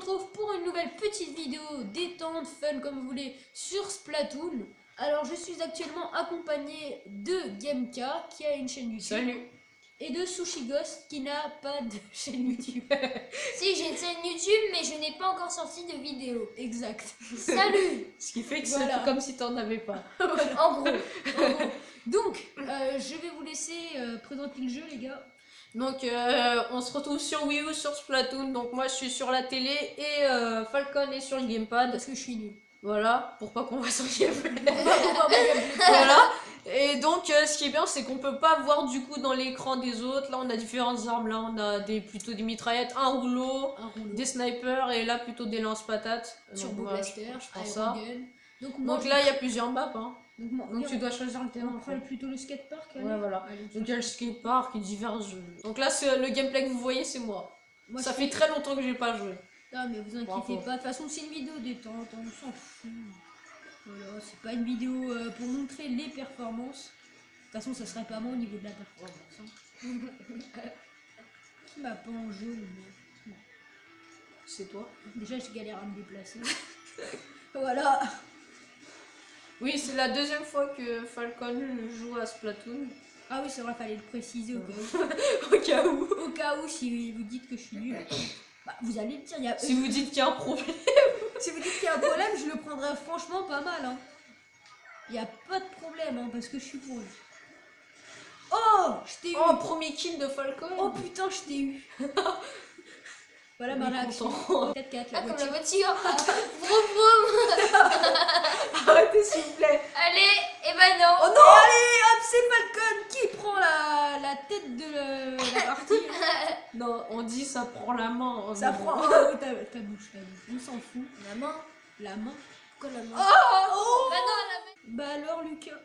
retrouve pour une nouvelle petite vidéo détente, fun comme vous voulez, sur Splatoon. Alors je suis actuellement accompagné de Gameka qui a une chaîne YouTube. Salut. Et de Sushi Ghost qui n'a pas de chaîne YouTube. Si, j'ai une chaîne YouTube mais je n'ai pas encore sorti de vidéo. Exact. Salut. Ce qui fait que Voilà. c'est comme si t'en avais pas. En gros. Donc je vais vous laisser présenter le jeu les gars. Donc on se retrouve sur Wii U, sur Splatoon. Donc moi je suis sur la télé et Falcon est sur le gamepad. Parce que je suis nulle. Voilà, pour pas qu'on voit son gameplay. Voilà. Et donc ce qui est bien c'est qu'on peut pas voir du coup dans l'écran des autres. Là on a différentes armes, là on a plutôt des mitraillettes, un rouleau, des snipers et là plutôt des lance-patates. Turbo Donc, Blaster, je prends ça. Aerogun. Donc là il y a plusieurs maps hein. Donc Tu dois choisir le thème. on en prend fait. plutôt le skatepark. allez. Ouais voilà. Allez. Donc il y a le skatepark et divers jeux. Donc là c'est le gameplay que vous voyez c'est moi. Moi, Ça je fait fais- très longtemps que j'ai pas joué. Non mais vous inquiétez Bravo. pas, de toute façon c'est une vidéo détente, on s'en fout. Voilà, c'est pas une vidéo pour montrer les performances. De toute façon ça serait pas moi au niveau de la performance. Hein. Qui m'a pas en jeu moi. C'est toi. Déjà je galère à me déplacer. Voilà. Oui c'est la deuxième fois que Falcon joue à Splatoon. Ah oui c'est vrai, fallait le préciser au cas où. Au cas où. Au cas où si vous dites que je suis nulle. Bah, vous allez le dire, il y a... Si vous dites qu'il y a un problème. Si vous dites qu'il y a un problème, je le prendrais franchement pas mal. Hein. Il n'y a pas de problème, hein, parce que je suis pourri. Oh, je t'ai eu. Oh premier kill de Falcon. Oh putain, je t'ai eu. Voilà ma Il est réaction. content. 4-4, la Ah, comme la voiture. voiture. Vroom vroom. Arrêtez s'il vous plaît. Allez, et ben non. Oh non, allez, hop, c'est Falcon qui prend la tête de la partie. Non on dit ça prend la main. Ça prend. Oh, ta bouche, on s'en fout. La main. La main. Pourquoi la main? Oh, Bah non, la main. bah alors Lucas.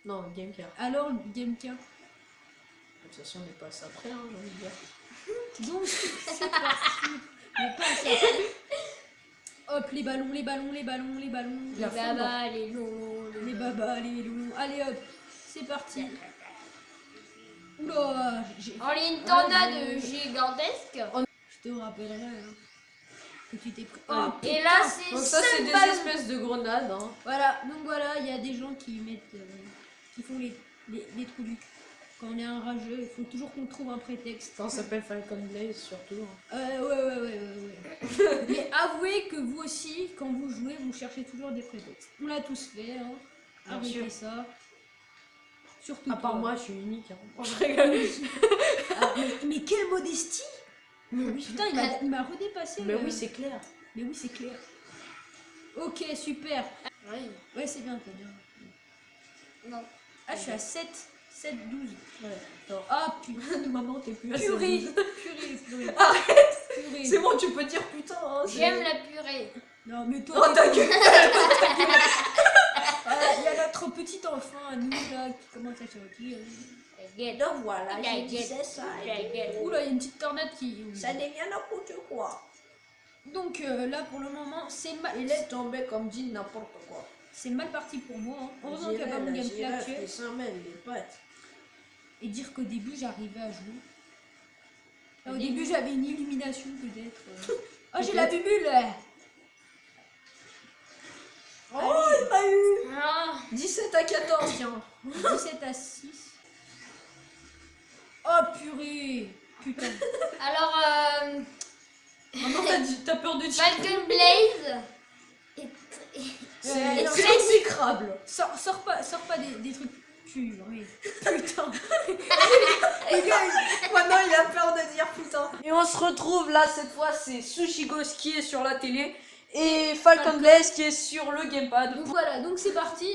Non Gamecar. Alors Gameka. De toute façon on est pas ça après hein, j'ai envie de dire. Donc c'est parti. Mais pas ça. Hop, les ballons, les ballons, les ballons, les ballons. Les babas, les loups. Les babas, les loups. Allez hop, c'est parti. Oula, On lit une tornade gigantesque. je te rappellerai hein, que tu t'es pris. Oh, Et là, putain. c'est Donc ça c'est 5 des ballons. espèces de grenades hein. Voilà, donc voilà, il y a des gens qui mettent, qui font les trous du cul. Quand on est un rageux, il faut toujours qu'on trouve un prétexte. Ça s'appelle Falcon Blaze surtout. Hein. Ouais. Mais avouez que vous aussi, quand vous jouez, vous cherchez toujours des prétextes. On l'a tous fait, hein. Bien Arrêtez sûr. ça. Surtout À part toi. moi je suis unique hein. Je rigole. Ah, mais quelle modestie! Putain, il m'a redépassé. Mais oui c'est clair. Mais oui, c'est clair. Ok, super. Oui. Ouais, c'est bien, t'as bien. Non. Ah, je suis à 7, 7, 12. Ouais. Genre. Ah, putain. Maman t'es plus à Purée, 16. purée. Arrête. Purée. C'est bon tu peux dire putain hein. J'aime la purée. Non, mais toi, Oh ta gueule. il y a notre petit enfant à nous, là, qui commence à sortir. Donc voilà je disais ça. Oula, il y a une petite tornade qui... devient n'importe quoi. Donc là, pour le moment, c'est Il est tombé comme dit n'importe quoi. mal parti pour moi. Hein. Heureusement qu'il n'y a pas mon gameplay actuel. les pattes. Et dire qu'au début, j'arrivais à jouer. Là, au début, j'avais une illumination, peut-être. Oh, j'ai la bubule. Oh il m'a eu. Ah. 17 à 14 tiens. 17 à 6. Oh, purée. Putain. Alors, Maman t'as peur de dire. Falcon Blaze. C'est non, exécrable. Sors pas des trucs purée. Putain. Les gars, Maintenant il a peur de dire putain. Et on se retrouve là cette fois c'est Sushi Ghost qui est sur la télé et Falcon Blaze qui est sur le gamepad. donc voilà, donc c'est parti.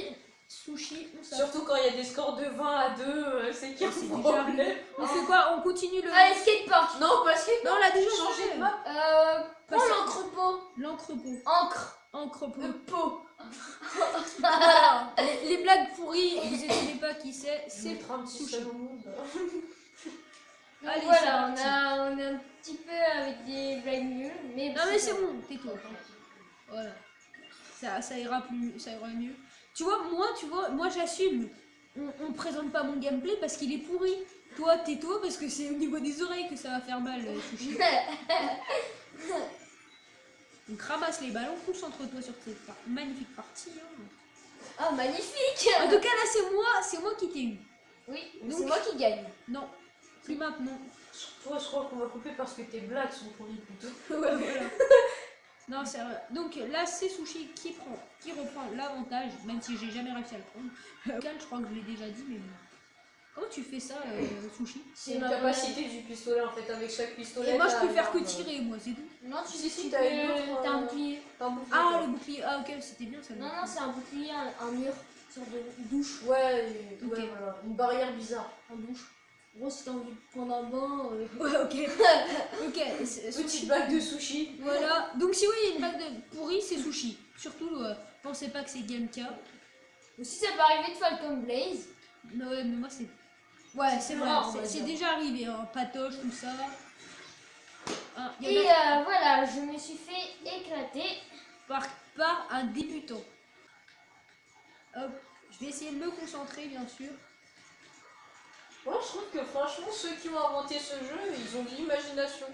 Sushi, on s'en Surtout quand il y a des scores de 20 à 2, c'est qu'il y a C'est un déjà problème. On fait quoi? On continue le... Allez, skatepark. Non parce que Non, on l'a déjà changé changé. de map. Prends l'encre-pot. L'encre-pot. Encre. Encre-pot. Le pot. Voilà. Les blagues pourries, vous étonnez pas qui c'est. C'est Sushi. Donc Allez, voilà, c'est on est un petit peu avec des blagues nulles, mais Non mais c'est bon, tais-toi. Voilà. Ça ira mieux. Tu vois, moi j'assume. On présente pas mon gameplay parce qu'il est pourri. Toi, tais-toi parce que c'est au niveau des oreilles que ça va faire mal, Sushi. Donc ramasse les ballons, concentre-toi sur cette magnifique partie. Hein. Ah, magnifique. En tout cas là c'est moi qui t'ai eu. Oui, Donc- c'est moi qui gagne. Non, plus maintenant. Toi, je crois qu'on va couper parce que tes blagues sont pourries plutôt. Ouais, voilà. Non, c'est vrai. Donc là, c'est Sushi qui reprend l'avantage, même si j'ai jamais réussi à le prendre. Cal, je crois que je l'ai déjà dit, mais comment tu fais ça, Sushi? C'est une capacité du pistolet en fait, avec chaque pistolet. Et moi, je t'as peux faire que une arme. tirer, moi, c'est tout. Non, tu Si, sais, si, tu t'as peux... une autre, T'as un bouclier. T'as un bouclier, Ah, toi. le bouclier. Ah, ok, c'était bien ça. Non, non, c'est un bouclier, un mur, une sorte de douche. Ouais, Ok. ouais, voilà. Une barrière bizarre. En douche. Gros, si t'as envie de prendre un bain... Ouais, ok. Ok, Petite blague de sushi. Voilà. Donc, si oui, il y a une bague de pourri, c'est Sushi. Surtout, pensez pas que c'est Gameka. Aussi, ça peut arriver de Falcon Blaze. Non, ouais, mais moi, c'est. Ouais, c'est vrai, rare, on va c'est dire. déjà arrivé, hein. Patoche, tout ça. Ah, il y Et en a voilà, je me suis fait éclater. par un débutant. Hop, je vais essayer de me concentrer, bien sûr. Moi, je trouve que franchement, ceux qui ont inventé ce jeu, ils ont de l'imagination.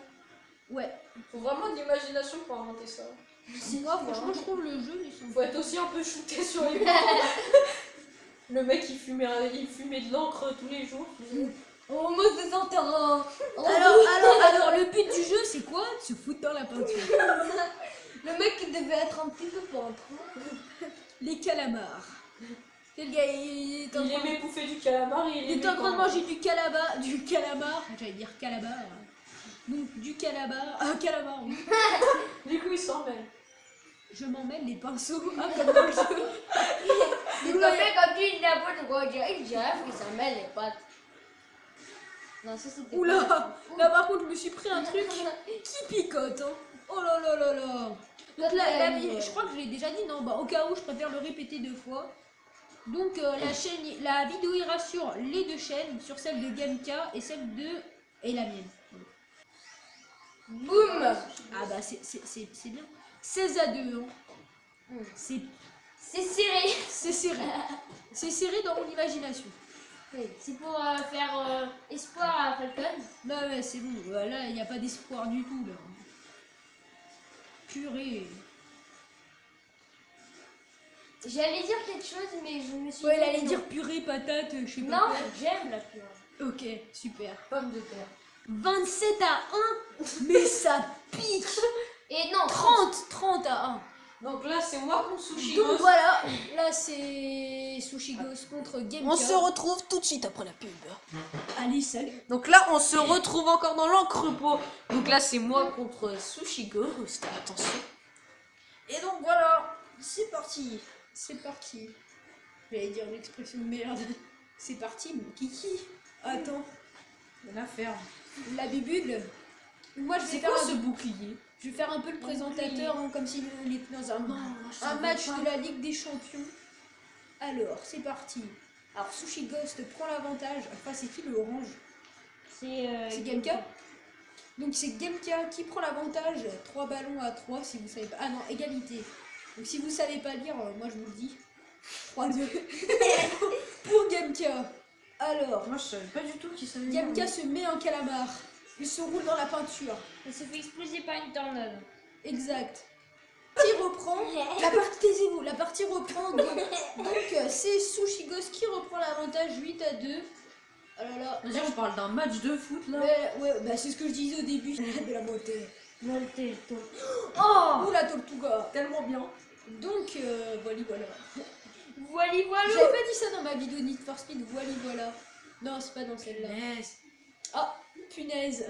Ouais, Il faut vraiment de l'imagination pour inventer ça. moi, franchement, je trouve le jeu, ils sont. Faut être aussi un peu shooté sur les bords. Le mec, il fumait de l'encre tous les jours. Oh, moi, c'est un terrain. Alors, le but du jeu, c'est quoi? De se foutre dans la peinture. Le mec qui devait être un petit peu peintre. Les calamars. Quel gars, il est en Il train aimait bouffer du calamar et il est en train de manger du calamar, j'allais dire calabar. Donc, du calamar, oui. Du coup, il s'en mêle. Je m'emmène les pinceaux, ah, comme dans le jeu. Il me fait comme tu n'importe quoi. Il dirait que ça mêle les pattes. Non, ça c'était. Oula, pas- là par contre, je me suis pris un truc qui picote. Hein. Oh là là là là. Donc là, je crois que je l'ai déjà dit, non, bah au cas où, je préfère le répéter 2 fois. Donc la vidéo ira sur les 2 chaînes, sur celle de Gameka et celle de... et la mienne. Boum. Ah bah c'est bien. 16 à 2, hein. C'est C'est serré. serré. C'est serré dans mon imagination. Oui, c'est pour faire espoir à Falcon. Bah ouais, c'est bon. Là, il n'y a pas d'espoir du tout, là. Purée. J'allais dire quelque chose, mais je me suis. Ouais, dit elle allait non. dire purée, patate, je sais pas Non, quoi. j'aime la purée. Ok, super. Pomme de terre. 27 à 1, mais ça pique. Et non, 30 à 1. Donc là, c'est moi contre Sushi Donc Ghost. voilà, là c'est Sushi Ghost contre Gameka. On se retrouve tout de suite après la pub. Allez, salut. Donc là, on se retrouve encore dans l'encrepot. Donc là, c'est moi contre Sushi Ghost. Attention. Et donc voilà, c'est parti. C'est parti. J'allais dire une expression de merde. C'est parti, mon kiki. Attends, La ferme. la bubule. Moi je vais C'est faire quoi un... ce bouclier? Je vais faire un peu le présentateur, hein, comme s'il était dans un match de la Ligue des Champions. Alors, c'est parti. Alors, Sushi Ghost prend l'avantage. Enfin, c'est qui le orange? C'est Gameka. Donc, c'est Gameka qui prend l'avantage. 3 ballons à 3, si vous savez pas. Ah non, égalité. Donc, si vous savez pas lire, moi je vous le dis. 3-2. Pour Gameka. Alors, Moi, je savais pas du tout qui savait. Gameka se met en calamar. Il se roule dans la peinture. Il se fait exploser par une tornade. Exact. Qui reprend la partie, taisez-vous, la partie reprend. Donc c'est Sushi Ghost qui reprend l'avantage 8 à 2. Oh là là. Vas-y, on parle d'un match de foot là. Ouais, bah c'est ce que je disais au début. De la beauté. Oh, Ouh la tortuga. Tellement bien. Donc voilà. voilà, voilà. J'avais pas dit ça dans ma vidéo Need for Speed. Voilà. Non, c'est pas dans celle-là. Ah, punaise.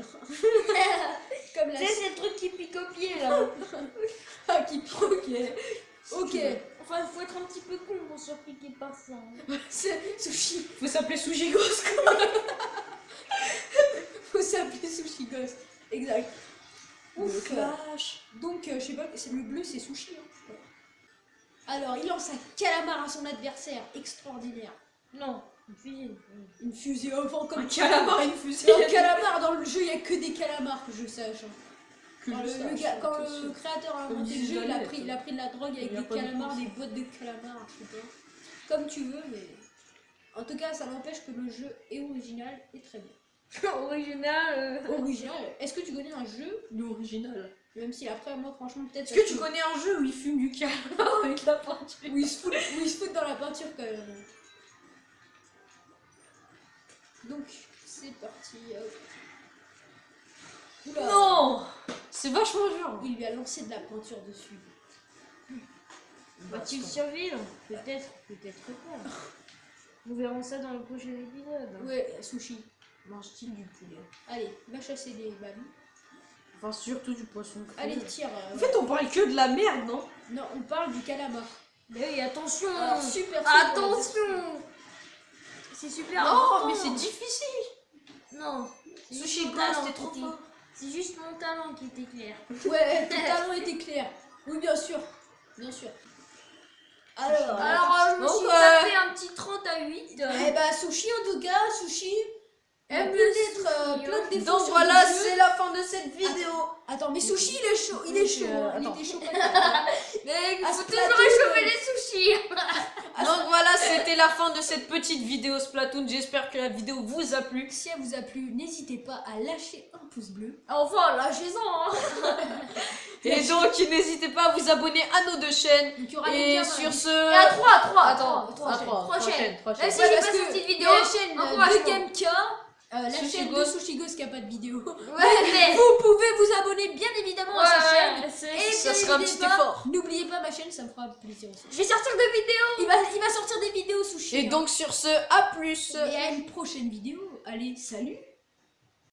Comme la Tu sais, c'est le truc qui pique au pied là. ah, qui pique. Ok. Enfin, faut être un petit peu con pour se faire piquer par ça. C'est Sushi. Faut s'appeler Sushi Ghost. Faut s'appeler Sushi Ghost. Exact. Ouf, clash. Donc, je sais pas, c'est le bleu, c'est Sushi. Hein. Alors, il lance un calamar à son adversaire. Extraordinaire. Non, une fusée. Une fusée avant comme Un calamar, une fusée. Un calamar dans le jeu, il n'y a que des calamars que je sache. Hein. Que Quand, je sache, quand bien le sûr. créateur a Comme inventé le disait jeu, il a Jeannette. pris de la drogue avec Il y a des pas de calamars, pense. des bottes de calamars, je sais pas. Comme tu veux, mais. En tout cas, ça n'empêche que le jeu est original et très bien. Original. Original. Est-ce que tu connais un jeu L'original. Même si après, moi, franchement, peut-être. Est-ce que tu connais un jeu où il fume du calme avec la peinture? Où ils se foutent dans la peinture quand même. Donc, c'est parti. Oula. Non! C'est vachement dur. Il lui a lancé de la peinture dessus. Va-t-il survivre? Peut-être, peut-être pas. Nous verrons ça dans le prochain épisode. Ouais, Sushi. Mange-t-il du poulet? Allez, va chasser des babys. Enfin, surtout du poisson cru. Allez, tire. En fait, on parle que de la merde, non? Non, on parle du calamar. Mais oui, attention! Alors, super. Attention! C'est super Non, important. mais c'est difficile. Non. c'est juste Sushi mon Glace, talent t'es qui trop était- fort. C'est juste mon talent qui était clair. Ouais, ton talent était clair. Oui, bien sûr. Bien sûr. Alors, Alors, je me Donc, suis tapé un petit 30 à 8. eh bah, Sushi, en tout cas, Sushi. Aime Peut-être le plein de défauts. Donc sur voilà, le jeu. c'est la fin de cette vidéo. Attends, mais Sushi, il est chaud. Il est chaud. hein. Il attends. était chaud patate. Mais il À faut Splatoon, toujours réchauffer les sushis. Donc voilà, c'était la fin de cette petite vidéo Splatoon. J'espère que la vidéo vous a plu. Si elle vous a plu, n'hésitez pas à lâcher un pouce bleu. Enfin, lâchez-en. Et donc, n'hésitez pas à vous abonner à nos deux chaînes. Donc, il y aura les Et liens. sur Et ce... à 3, Attends, trois chaînes. prochaine. Même si Ouais, j'ai parce pas que sorti de il y vidéo, a la chaîne encouragement. de Gameka, la Sushi chaîne de Ghost. Sushigos qui a pas de vidéo. Ouais, mais. Vous pouvez vous abonner bien évidemment à sa chaîne. Et Ça bien sera un petit évidemment, effort. n'oubliez pas ma chaîne, ça me fera plaisir aussi. Je vais sortir de vidéo. Il va sortir des vidéos Sushi. Et donc sur ce, à plus. Et à une prochaine vidéo. Allez, salut.